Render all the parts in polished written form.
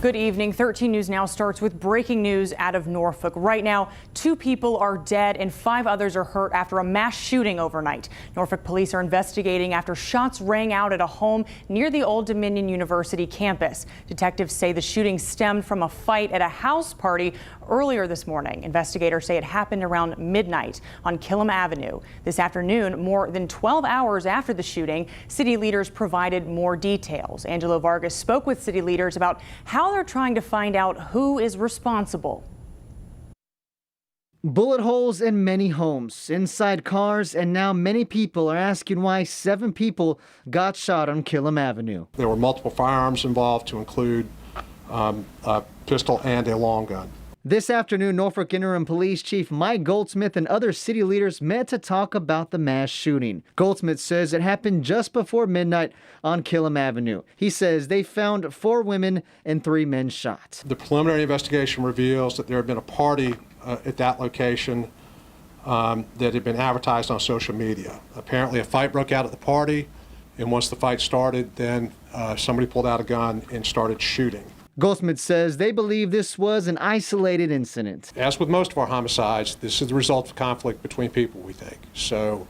Good evening. 13 News Now starts with breaking news out of Norfolk. Right now, 2 people are dead and 5 others are hurt after a mass shooting overnight. Norfolk police are investigating after shots rang out at a home near the Old Dominion University campus. Detectives say the shooting stemmed from a fight at a house party earlier this morning. Investigators say it happened around midnight on Killam Avenue. This afternoon, more than 12 hours after the shooting, city leaders provided more details. Angelo Vargas spoke with city leaders about how they're trying to find out who is responsible. Bullet holes in many homes, inside cars, and now many people are asking why 7 people got shot on Killam Avenue. There were multiple firearms involved, to include a pistol and a long gun. This afternoon, Norfolk Interim Police Chief Mike Goldsmith and other city leaders met to talk about the mass shooting. Goldsmith says it happened just before midnight on Killam Avenue. He says they found 4 women and 3 men shot. The preliminary investigation reveals that there had been a party at that location that had been advertised on social media. Apparently a fight broke out at the party, and once the fight started, then somebody pulled out a gun and started shooting. Goldsmith says they believe this was an isolated incident. As with most of our homicides, this is the result of conflict between people, we think. So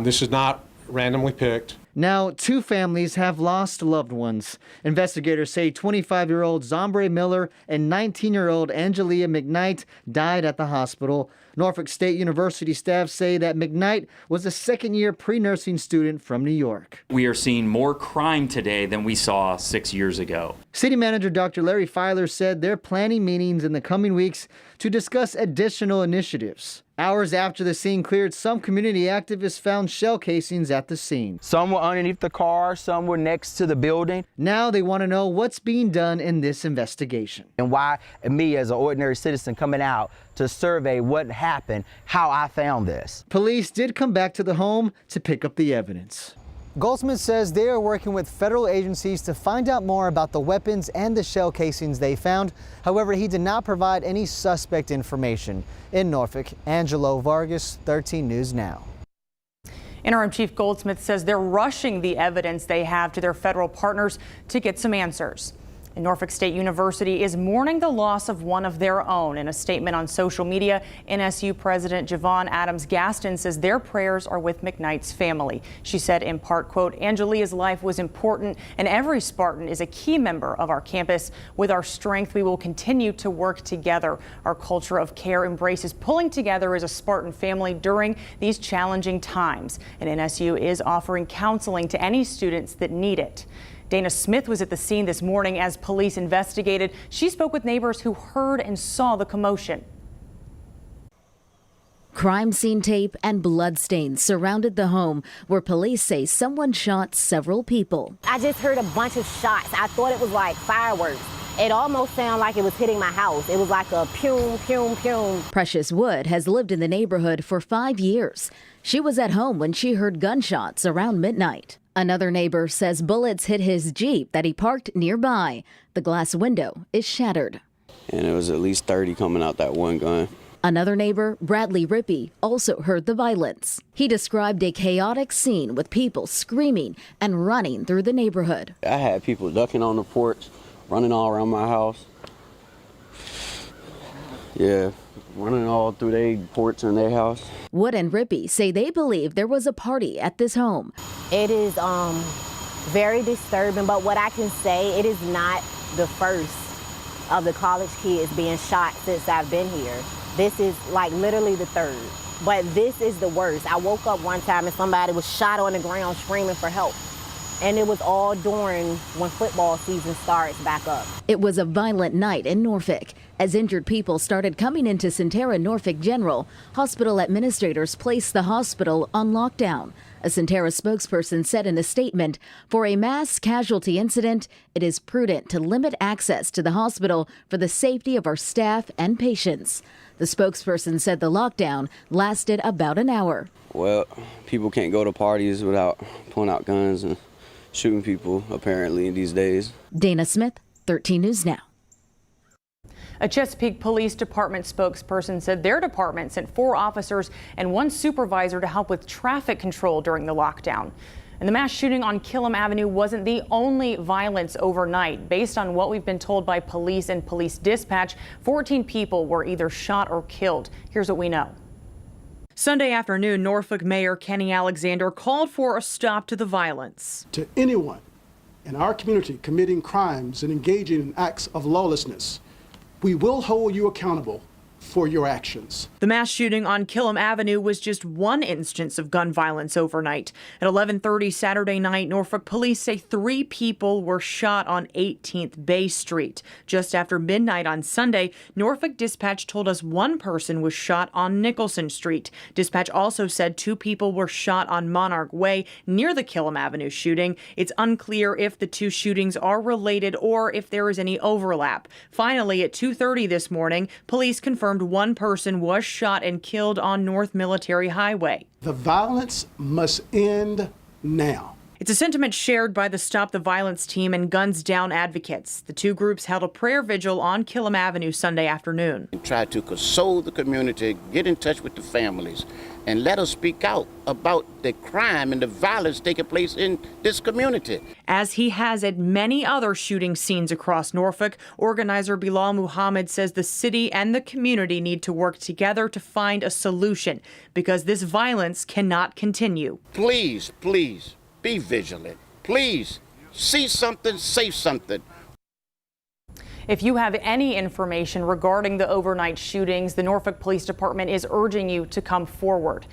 this is not randomly picked. Now, 2 families have lost loved ones. Investigators say 25-year-old Zombre Miller and 19-year-old Angelia McKnight died at the hospital. Norfolk State University staff say that McKnight was a second-year pre-nursing student from New York. We are seeing more crime today than we saw 6 years ago. City Manager Dr. Larry Filer said they're planning meetings in the coming weeks to discuss additional initiatives. Hours after the scene cleared, some community activists found shell casings at the scene. Some were underneath the car, some were next to the building. Now they want to know what's being done in this investigation. And why me as an ordinary citizen coming out to survey what happened, how I found this. Police did come back to the home to pick up the evidence. Goldsmith says they are working with federal agencies to find out more about the weapons and the shell casings they found. However, he did not provide any suspect information. In Norfolk, Angelo Vargas, 13 News Now. Interim Chief Goldsmith says they're rushing the evidence they have to their federal partners to get some answers. And Norfolk State University is mourning the loss of one of their own. In a statement on social media, NSU President Javon Adams Gaston says their prayers are with McKnight's family. She said in part, quote, "Angelia's life was important and every Spartan is a key member of our campus. With our strength, we will continue to work together. Our culture of care embraces pulling together as a Spartan family during these challenging times. And NSU is offering counseling to any students that need it." Dana Smith was at the scene this morning as police investigated. She spoke with neighbors who heard and saw the commotion. Crime scene tape and bloodstains surrounded the home where police say someone shot several people. I just heard a bunch of shots. I thought it was like fireworks. It almost sounded like it was hitting my house. It was like a pew, pew, pew. Precious Wood has lived in the neighborhood for 5 years. She was at home when she heard gunshots around midnight. Another neighbor says bullets hit his Jeep that he parked nearby. The glass window is shattered. And it was at least 30 coming out that one gun. Another neighbor, Bradley Rippey, also heard the violence. He described a chaotic scene with people screaming and running through the neighborhood. I had people ducking on the porch, running all around my house. Yeah, running all through their porch and their house. Wood and Rippey say they believe there was a party at this home. It is very disturbing, but what I can say, it is not the first of the college kids being shot since I've been here. This is like literally the 3rd, but this is the worst. I woke up one time and somebody was shot on the ground screaming for help. And it was all during when football season starts back up. It was a violent night in Norfolk. As injured people started coming into Centera Norfolk General, hospital administrators placed the hospital on lockdown. A Centera spokesperson said in a statement, "For a mass casualty incident, it is prudent to limit access to the hospital for the safety of our staff and patients." The spokesperson said the lockdown lasted about an hour. Well, people can't go to parties without pulling out guns and shooting people, apparently, these days. Dana Smith, 13 News Now. A Chesapeake Police Department spokesperson said their department sent 4 officers and 1 supervisor to help with traffic control during the lockdown. And the mass shooting on Killam Avenue wasn't the only violence overnight. Based on what we've been told by police and police dispatch, 14 people were either shot or killed. Here's what we know. Sunday afternoon, Norfolk Mayor Kenny Alexander called for a stop to the violence. To anyone in our community committing crimes and engaging in acts of lawlessness, we will hold you accountable for your actions. The mass shooting on Killam Avenue was just one instance of gun violence overnight. At 11:30 Saturday night, Norfolk police say 3 people were shot on 18th Bay Street. Just after midnight on Sunday, Norfolk dispatch told us 1 person was shot on Nicholson Street. Dispatch also said 2 people were shot on Monarch Way near the Killam Avenue shooting. It's unclear if the 2 shootings are related or if there is any overlap. Finally, at 2:30 this morning, police confirmed 1 person was shot and killed on North Military Highway. The violence must end now. It's a sentiment shared by the Stop the Violence team and Guns Down advocates. The 2 groups held a prayer vigil on Killam Avenue Sunday afternoon. Try to console the community, get in touch with the families, and let us speak out about the crime and the violence taking place in this community. As he has at many other shooting scenes across Norfolk, organizer Bilal Muhammad says the city and the community need to work together to find a solution because this violence cannot continue. Please, please, be vigilant. Please, see something, say something. If you have any information regarding the overnight shootings, the Norfolk Police Department is urging you to come forward.